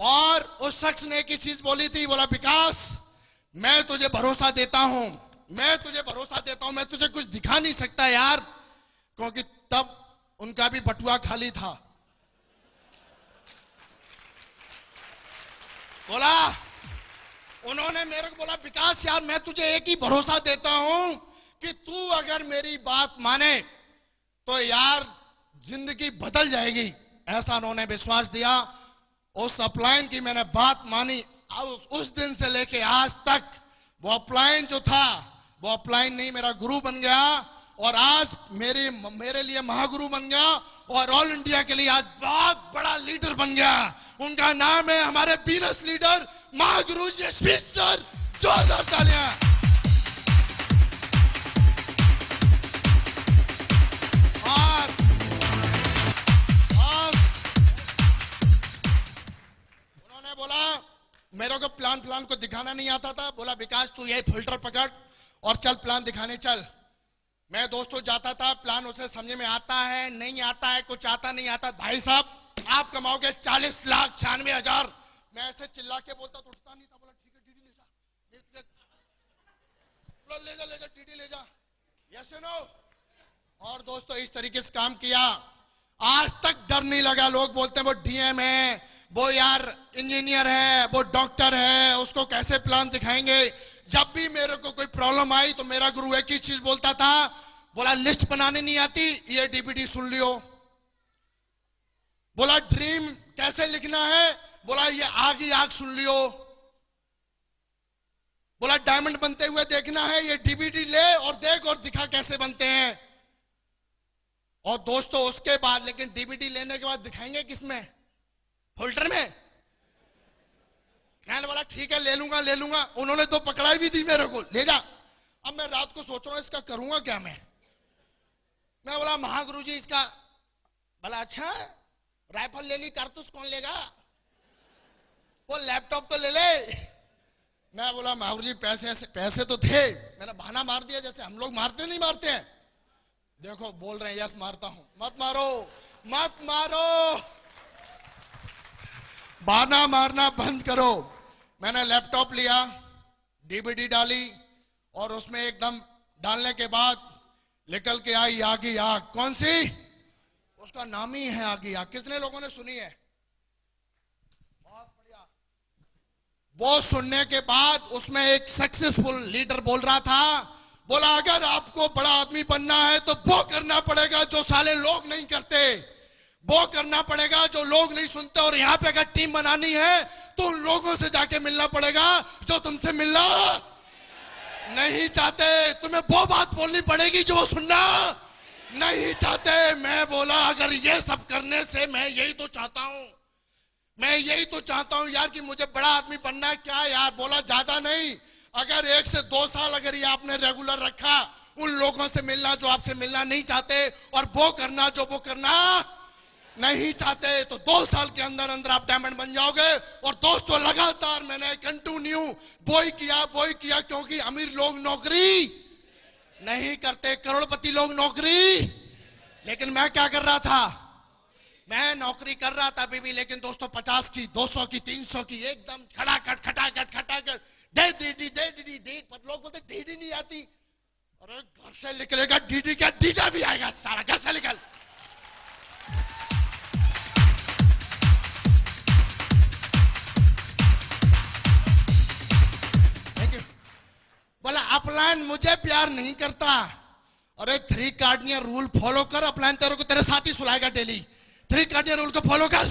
और उस शख्स ने एक ही चीज बोली थी, बोला विकास मैं तुझे भरोसा देता हूं, मैं तुझे भरोसा देता हूं, मैं तुझे कुछ दिखा नहीं सकता यार, क्योंकि तब उनका भी बटुआ खाली था। बोला, उन्होंने मेरे को बोला विकास यार मैं तुझे एक ही भरोसा देता हूं कि तू अगर मेरी बात माने तो यार जिंदगी बदल जाएगी। ऐसा उन्होंने विश्वास दिया। उस अपलाइन की मैंने बात मानी। उस दिन से लेके आज तक वो अपलाइन जो था वो अपलाइन नहीं, मेरा गुरु बन गया और आज मेरे लिए महागुरु बन गया और ऑल इंडिया के लिए आज बहुत बड़ा लीडर बन गया। उनका नाम है हमारे बीनस लीडर महागुरु यशस्वी सर। जोरदार तालियां। उन्होंने बोला मेरे को प्लान को दिखाना नहीं आता था। बोला विकास तू ये फिल्टर पकड़ और चल प्लान दिखाने चल। मैं दोस्तों जाता था, प्लान उसे समझ में आता है नहीं आता है, कुछ आता नहीं आता। भाई साहब आप कमाओगे 40,96,000। मैं ऐसे चिल्ला के बोलता तो उठता नहीं था। बोला ठीक है डीडी ले जा, ले जा डीडी ले जा, यस नो। और दोस्तों इस तरीके से काम किया, आज तक डर नहीं लगा। लोग बोलते हैं वो डीएम है, वो यार इंजीनियर है, वो डॉक्टर है, उसको कैसे प्लान दिखाएंगे। जब भी मेरे को कोई प्रॉब्लम आई तो मेरा गुरु एक ही चीज बोलता था, बोला लिस्ट बनाने नहीं आती, ये डीबीडी सुन लियो। बोला ड्रीम कैसे लिखना है, बोला ये आग ही आग सुन लियो। बोला डायमंड बनते हुए देखना है, ये डीबीडी ले और देख और दिखा कैसे बनते हैं। और दोस्तों उसके बाद लेकिन डीबीडी लेने के बाद दिखाएंगे किसमें? फिल्टर में। कहने वाला ठीक है ले लूंगा। उन्होंने तो पकड़ाई भी दी मेरे को, ले जा। अब मैं रात को सोच रहा हूं इसका करूंगा क्या मैं बोला महागुरु जी इसका। बोला अच्छा राइफल ले ली, कारतूस कौन लेगा? वो लैपटॉप तो ले ले। मैं बोला महागुरु जी पैसे तो थे। मैंने बहाना मार दिया जैसे हम लोग मारते नहीं मारते हैं। देखो बोल रहे हैं यस मारता हूं। मत मारो, बहाना मारना बंद करो। मैंने लैपटॉप लिया, डीबीडी डाली और उसमें एकदम डालने के बाद निकल के आई आगी आग। कौन सी? उसका नाम ही है आगी आग। कितने लोगों ने सुनी है? बहुत बढ़िया। वो सुनने के बाद उसमें एक सक्सेसफुल लीडर बोल रहा था, बोला अगर आपको बड़ा आदमी बनना है तो वो करना पड़ेगा जो साले लोग नहीं करते, वो करना पड़ेगा जो लोग नहीं सुनते। और यहां पे अगर टीम बनानी है तो उन लोगों से जाके मिलना पड़ेगा जो तुमसे मिलना नहीं चाहते। तुम्हें वो बात बोलनी पड़ेगी जो वो सुनना नहीं चाहते। मैं बोला अगर ये सब करने से मैं यही तो चाहता हूं यार कि मुझे बड़ा आदमी बनना है। क्या यार? बोला ज्यादा नहीं, अगर 1 से 2 साल अगर ये आपने रेगुलर रखा, उन लोगों से मिलना जो आपसे मिलना नहीं चाहते और वो करना जो वो करना नहीं चाहते, तो 2 साल के अंदर अंदर आप डायमंड बन जाओगे। और दोस्तों लगातार मैंने कंटिन्यू वो ही किया क्योंकि अमीर लोग नौकरी नहीं करते, करोड़पति लोग नौकरी। लेकिन मैं क्या कर रहा था? मैं नौकरी कर रहा था अभी भी, लेकिन दोस्तों 50 की, 200 की, 300 की एकदम खटाखट दे। पर लोग बोलते डीडी नहीं आती। अरे घर से निकलेगा डीडी क्या? डीडा भी आएगा सारा, घर से निकल। बोला अपलाइन मुझे प्यार नहीं करता। अरे 3 कार्डिनल रूल फॉलो कर, अपलाइन तेरे को तेरे साथ ही सुलाएगा डेली। 3 कार्डिनल रूल को फॉलो कर।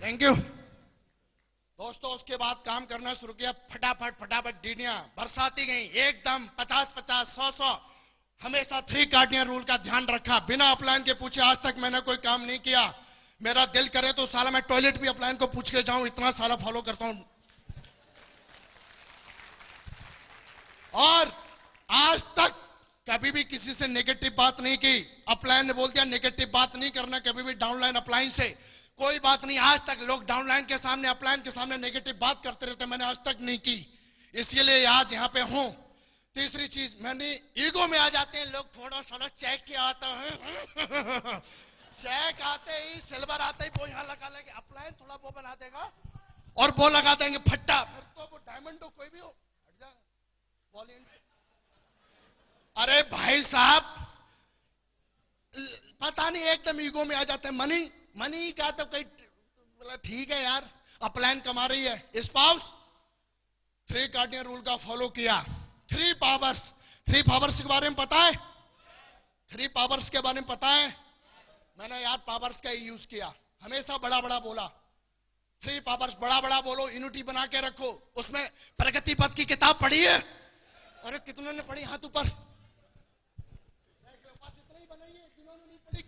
थैंक यू दोस्तों। उसके बाद काम करना शुरू किया, फटाफट डीडियां बरसाती गई एकदम 50-50, 100-100। हमेशा 3 कार्डिनल रूल का ध्यान रखा, बिना अपलाइन के पूछे आज तक मैंने कोई काम नहीं किया। मेरा दिल करे तो साला मैं टॉयलेट भी अपलाइन को पूछ के जाऊं, इतना साला फॉलो करता हूं। और आज तक कभी भी किसी से नेगेटिव बात नहीं की। अपलाइन ने बोल दिया नेगेटिव बात नहीं करना कभी भी डाउनलाइन अपलाइन से, कोई बात नहीं। आज तक लोग डाउनलाइन के सामने, अपलाइन के सामने नेगेटिव बात करते रहते, मैंने आज तक नहीं की। इसलिए आज यहां पे हूं। तीसरी चीज, मैंने ईगो में आ जाते हैं लोग, थोड़ा सा चेक किया आता है चेक आते ही, सिल्वर आते ही वो यहां लगा लेंगे, अपलाइन थोड़ा वो बना देगा और वो लगा देंगे फट्टा, फिर तो वो डायमंड हो कोई भी हो, हट जा बॉलिंग। अरे भाई साहब, पता नहीं एकदम ईगो में आ जाते हैं। मनी मनी का तो कोई, बोला ठीक है यार, अपलाइन कमा रही है। स्पाउस 3 कार्डिनल रूल का फॉलो किया। 3 पावर्स के बारे में पता है? 3 पावर्स के बारे में पता है? मैंने यार पावर्स का ही यूज किया, हमेशा बड़ा बड़ा बोला। 3 पावर्स, बड़ा बड़ा बोलो, यूनिटी बना के रखो। उसमें प्रगति पथ की किताब पढ़ी है? अरे कितनों ने पढ़ी? हाथ ऊपर। इतना ही बनाइए जिन्होंने नहीं पढ़ी।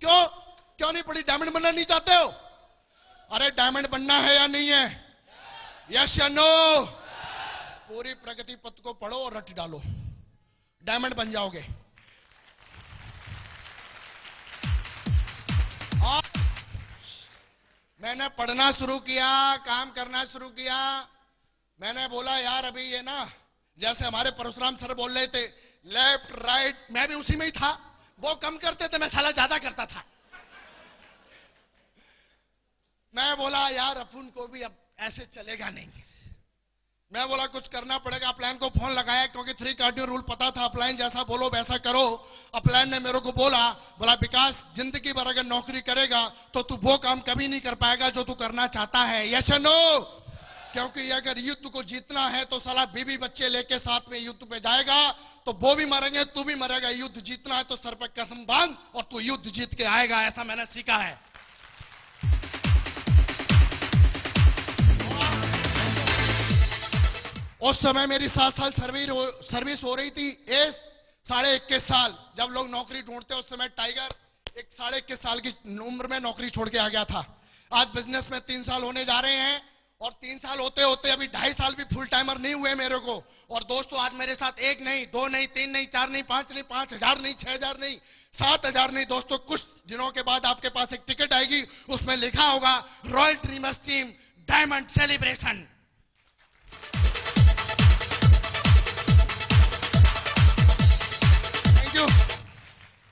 क्यों नहीं पढ़ी? डायमंड बनना नहीं चाहते हो? अरे डायमंड बनना है या नहीं है? यस या नो? पूरी प्रगति पथ को पढ़ो और रट डालो, डायमंड बन जाओगे। और मैंने पढ़ना शुरू किया, काम करना शुरू किया। मैंने बोला यार अभी ये ना, जैसे हमारे परशुराम सर बोल रहे थे लेफ्ट राइट, मैं भी उसी में ही था। वो कम करते थे, मैं साला ज्यादा करता था। मैं बोला यार अपन को भी अब ऐसे चलेगा नहीं। मैं बोला कुछ करना पड़ेगा। अपलाइन को फोन लगाया, क्योंकि 3 कार्डिनल रूल पता था। अपलाइन जैसा बोलो वैसा करो। अपलाइन ने मेरे को बोला विकास, जिंदगी भर अगर नौकरी करेगा तो तू वो काम कभी नहीं कर पाएगा जो तू करना चाहता है। यस या नो? क्योंकि अगर युद्ध को जीतना है तो साला बीवी बच्चे लेके साथ में युद्ध पे जाएगा तो वो भी मरेंगे, तू भी मरेगा। युद्ध जीतना है तो सर पर कसम बांध और तू युद्ध जीत के आएगा। ऐसा मैंने सीखा है। उस समय मेरी 7 साल सर्विस हो रही थी। एज 21.5 साल। जब लोग नौकरी ढूंढते उस समय टाइगर 21.5 साल की उम्र में नौकरी छोड़ के आ गया था। आज बिजनेस में 3 साल होने जा रहे हैं और 3 साल होते होते अभी 2.5 साल भी फुल टाइमर नहीं हुए मेरे को। और दोस्तों आज मेरे साथ 1 नहीं, 2 नहीं, 3 नहीं, 4 नहीं, 5 नहीं, 5,000 नहीं, 6,000 नहीं, 7,000 नहीं। दोस्तों कुछ दिनों के बाद आपके पास एक टिकट आएगी, उसमें लिखा होगा royal dreamers team diamond celebration.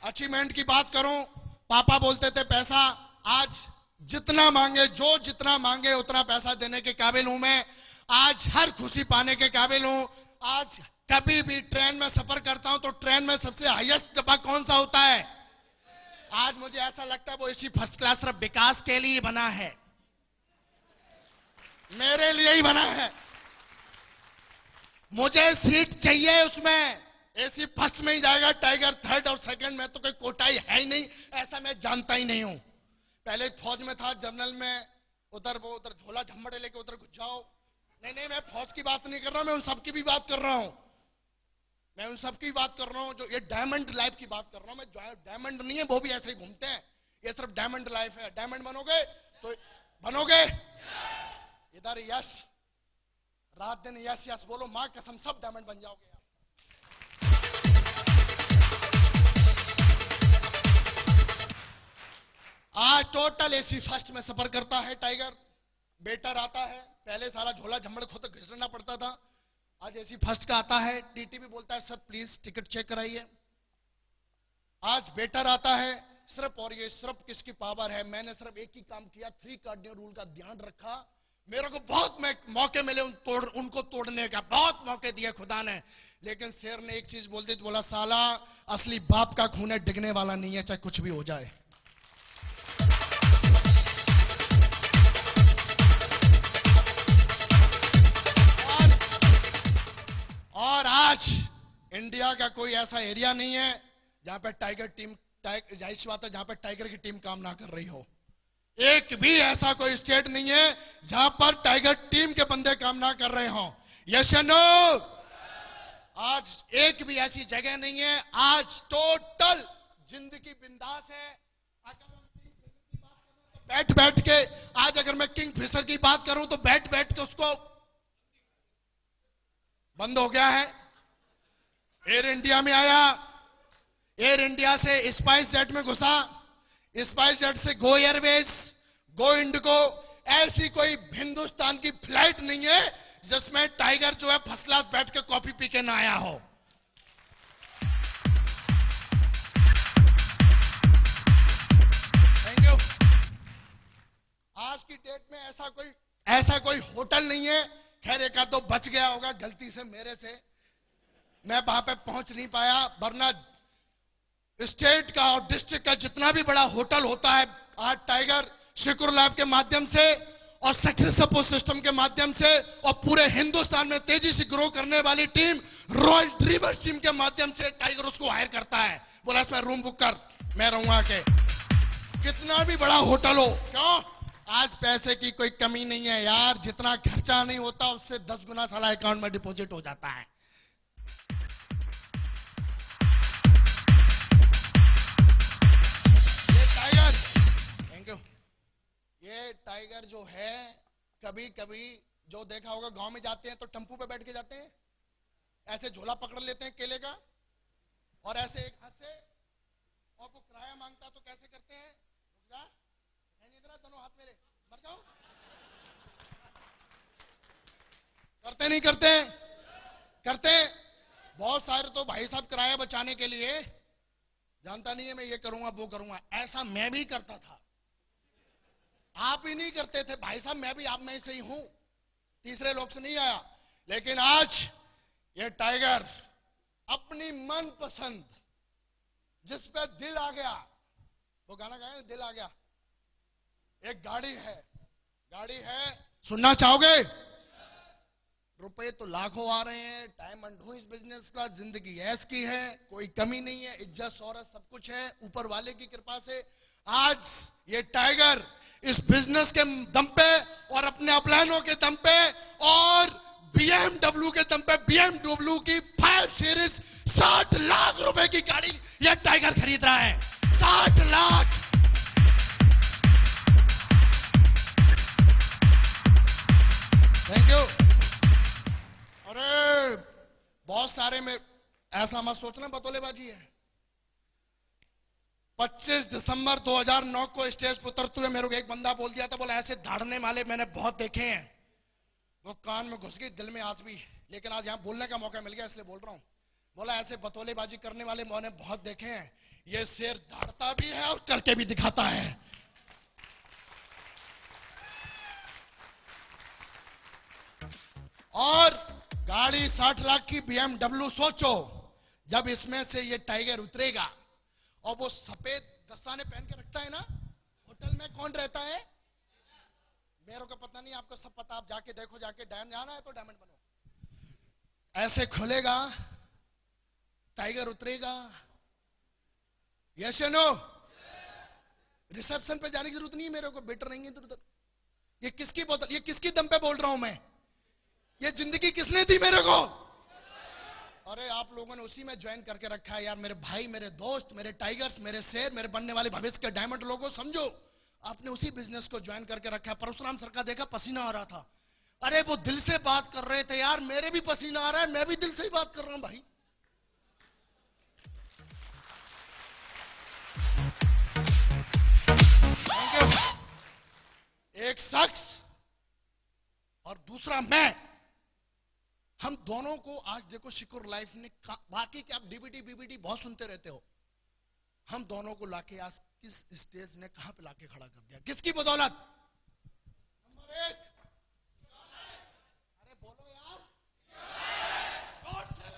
Achievement की बात करूं, पापा बोलते थे पैसा, आज जितना मांगे, जो जितना मांगे उतना पैसा देने के काबिल हूं मैं। आज हर खुशी पाने के काबिल हूं। आज कभी भी ट्रेन में सफर करता हूं तो ट्रेन में सबसे हाईएस्ट डब्बा कौन सा होता है? आज मुझे ऐसा लगता है वो एसी फर्स्ट क्लास सिर्फ विकास के लिए बना है, मेरे लिए ही बना है। मुझे सीट चाहिए उसमें, एसी फर्स्ट में ही जाएगा, टाइगर थर्ड और सेकंड में तो कोई कोटाई है ही नहीं। ऐसा मैं जानता ही नहीं हूं। पहले फौज में था, जनरल में, उधर झोला झम्मड़े लेके उधर घुस जाओ। नहीं, मैं फौज की बात नहीं कर रहा हूं, मैं उन सबकी भी बात कर रहा हूं। मैं उन सबकी बात कर रहा हूं जो ये डायमंड लाइफ की बात कर रहा हूं। मैं डायमंड नहीं है, वो भी ऐसे ही घूमते हैं। ये सिर्फ डायमंड लाइफ है। डायमंड बनोगे तो बनोगे। इधर यस, रात दिन यस यस बोलो, मां कसम सब डायमंड बन जाओगे। आज टोटल एसी फर्स्ट में सफर करता है टाइगर। बेटर आता है, पहले साला झोला झम्मड़ खुद घिसना पड़ता था, आज एसी फर्स्ट का आता है। टीटी भी बोलता है सर प्लीज टिकट चेक कराइए। आज बेटर आता है सिर्फ, और ये सिर्फ किसकी पावर है? मैंने सिर्फ एक ही काम किया, 3 कार्डिनल रूल का ध्यान रखा। मेरे को बहुत मौके मिले उनको तोड़ने का, बहुत मौके दिए खुदा ने। लेकिन शेर ने एक चीज बोल दी, बोला साला असली बाप का खून है, डिगने वाला नहीं है, चाहे कुछ भी हो जाए। और आज इंडिया का कोई ऐसा एरिया नहीं है जहां पे टाइगर टीम, जाहिर सी बात है, जहां पे टाइगर की टीम काम ना कर रही हो। एक भी ऐसा कोई स्टेट नहीं है जहां पर टाइगर टीम के बंदे काम ना कर रहे हो। यस या नो? आज एक भी ऐसी जगह नहीं है। आज टोटल जिंदगी बिंदास है। अगर हम किंग फिशर की बात करूं तो बैठ बैठ के, आज अगर मैं किंग फिशर की बात करूं तो बैठ बैठ के उसको बंद हो गया है। एयर इंडिया में आया, एयर इंडिया से स्पाइस जेट में घुसा, स्पाइस जेट से गो एयरवेज, गो इंडिगो, ऐसी कोई हिंदुस्तान की फ्लाइट नहीं है जिसमें टाइगर जो है फर्स्ट क्लास बैठ के कॉफी पी के ना आया हो। ऐसा कोई होटल नहीं है। खैर एक आध तो बच गया होगा गलती से मेरे से, मैं वहां पे पहुंच नहीं पाया, वरना स्टेट का और डिस्ट्रिक्ट का जितना भी बड़ा होटल होता है, आज टाइगर सिक्योर लैब के माध्यम से और सक्सेस सपोर्ट सिस्टम के माध्यम से और पूरे हिंदुस्तान में तेजी से ग्रो करने वाली टीम रॉयल ड्रीमर्स टीम के माध्यम से टाइगर उसको हायर करता है। बोला इसमें रूम बुक कर, मैं रहूंगा के कितना भी बड़ा होटल हो। क्यों? आज पैसे की कोई कमी नहीं है यार, जितना खर्चा नहीं होता उससे 10 गुना साला अकाउंट में डिपॉजिट हो जाता है। ये टाइगर, थैंक यू, ये टाइगर जो है, कभी कभी जो देखा होगा गांव में जाते हैं तो टेंपू पे बैठ के जाते हैं, ऐसे झोला पकड़ लेते हैं केले का और ऐसे एक हाथ से, और वो किराया मांगता तो कैसे करते हैं, रुक जा, इधर दोनों हाथ मेरे, मर जाओ। करते नहीं करते? करते। बहुत सारे तो भाई साहब किराया बचाने के लिए, जानता नहीं है मैं ये करूंगा वो करूंगा, ऐसा मैं भी करता था। आप ही नहीं करते थे भाई साहब, मैं भी आप में से ही हूं, तीसरे लोग से नहीं आया। लेकिन आज ये टाइगर अपनी मनपसंद, जिस पे दिल आ गया, वो गाना गाया दिल आ गया, एक गाड़ी है, सुनना चाहोगे? रुपए तो लाखों आ रहे हैं, डायमंड हूं इस बिजनेस का, जिंदगी ऐस की है, कोई कमी नहीं है, इज्जत शौहरत सब कुछ है ऊपर वाले की कृपा से। आज ये टाइगर इस बिजनेस के दम पे और अपने अपलानों के दम पे और बीएमडब्ल्यू के दम पे, बीएमडब्ल्यू की 5 सीरीज 60 लाख रुपए की गाड़ी ये टाइगर खरीद रहा है। 60 लाख। Thank you. अरे बहुत सारे में ऐसा मत सोचना बतौलेबाजी है। 25 दिसंबर 2009 को स्टेज पर उतरते हुए मेरे को एक बंदा बोल दिया था, बोला ऐसे धाड़ने वाले मैंने बहुत देखे हैं, वो कान में घुस गई, दिल में आज भी, लेकिन आज यहां बोलने का मौका मिल गया इसलिए बोल रहा हूं। बोला ऐसे बतौलेबाजी करने वाले मैंने बहुत देखे हैं, ये शेर धाड़ता भी है और करके भी दिखाता है। और गाड़ी 60 लाख की बीएमडब्ल्यू, सोचो जब इसमें से ये टाइगर उतरेगा और वो सफेद दस्ताने पहन के रखता है ना, होटल में कौन रहता है मेरे को पता नहीं, आपको सब पता, आप जाके देखो, जाके डैम जाना है तो डायमंड बनो। ऐसे खुलेगा, टाइगर उतरेगा, यस या नो? रिसेप्शन पे जाने की जरूरत नहीं है मेरे को, बेटर नहीं है इधर उधर। ये किसकी बोतल, ये किसकी दम पे बोल रहा हूं मैं, ये जिंदगी किसने दी मेरे को? अरे आप लोगों ने उसी में ज्वाइन करके रखा है यार, मेरे भाई, मेरे दोस्त, मेरे टाइगर्स, मेरे शेर, मेरे बनने वाले भविष्य के डायमंड लोगों, समझो आपने उसी बिजनेस को ज्वाइन करके रखा है। परशुराम सर का देखा पसीना आ रहा था, अरे वो दिल से बात कर रहे थे यार, मेरे भी पसीना आ रहा है, मैं भी दिल से ही बात कर रहा हूं भाई। Thank you. एक शख्स और दूसरा मैं, हम दोनों को आज देखो सिक्योर लाइफ ने, बाकी के आप डीवीडी बीवीडी बहुत सुनते रहते हो, हम दोनों को लाके आज किस स्टेज ने कहां पे लाके खड़ा कर दिया, किसकी बदौलत? नंबर 1, अरे बोलो यार, जोर से,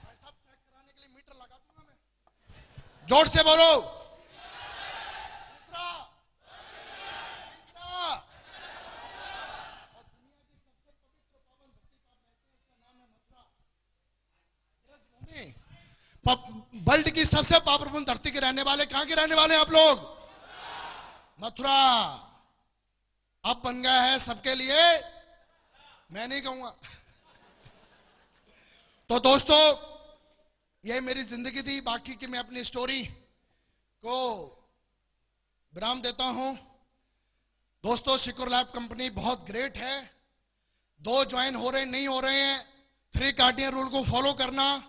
भाई सब चेक कराने के लिए मीटर लगा दूंगा मैं, जोर से बोलो। दूसरा, तीसरा, और दुनिया की सबसे पवित्र पावन धरती पर रहते हैं, उसका नाम है मथुरा। वर्ल्ड की सबसे पावरफुल धरती के रहने वाले, कहां के रहने वाले हैं आप लोग? मथुरा। अब बन गया है सबके लिए, मैं नहीं कहूंगा। तो दोस्तों ये मेरी जिंदगी थी, बाकी की मैं अपनी स्टोरी को विराम देता हूं। दोस्तों सिक्योर लैब कंपनी बहुत ग्रेट है, 2 ज्वाइन हो रहे नहीं हो रहे हैं, 3 कार्डियन रूल को फॉलो करना,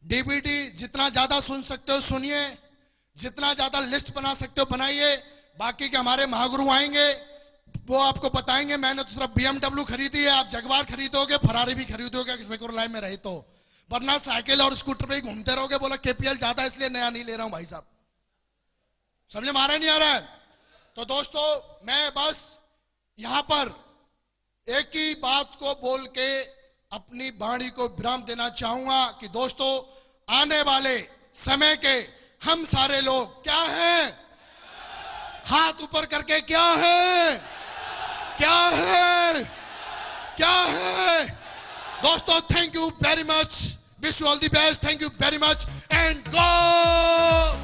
डीवीडी जितना ज्यादा सुन सकते हो सुनिए, जितना ज्यादा लिस्ट बना सकते हो बनाइए, बाकी के हमारे महागुरु आएंगे वो आपको बताएंगे। मैंने तो सिर्फ बीएमडब्ल्यू खरीदी है, आप जगवार खरीदोगे, फरारी भी खरीदोगे सिक्योर लाइफ में रहे तो, वरना साइकिल और स्कूटर पे ही घूमते रहोगे। बोला केपीएल ज्यादा इसलिए नया नहीं ले रहा हूं भाई साहब, समझे? मारा नहीं आ रहा है। तो दोस्तों मैं बस यहां पर एक ही बात को बोल के अपनी वाणी को विराम देना चाहूंगा कि दोस्तों, आने वाले समय के हम सारे लोग क्या हैं? हाथ ऊपर करके क्या है? क्या है? क्या है? दोस्तों, thank you very much. Wish you all the best. Thank you very much and go.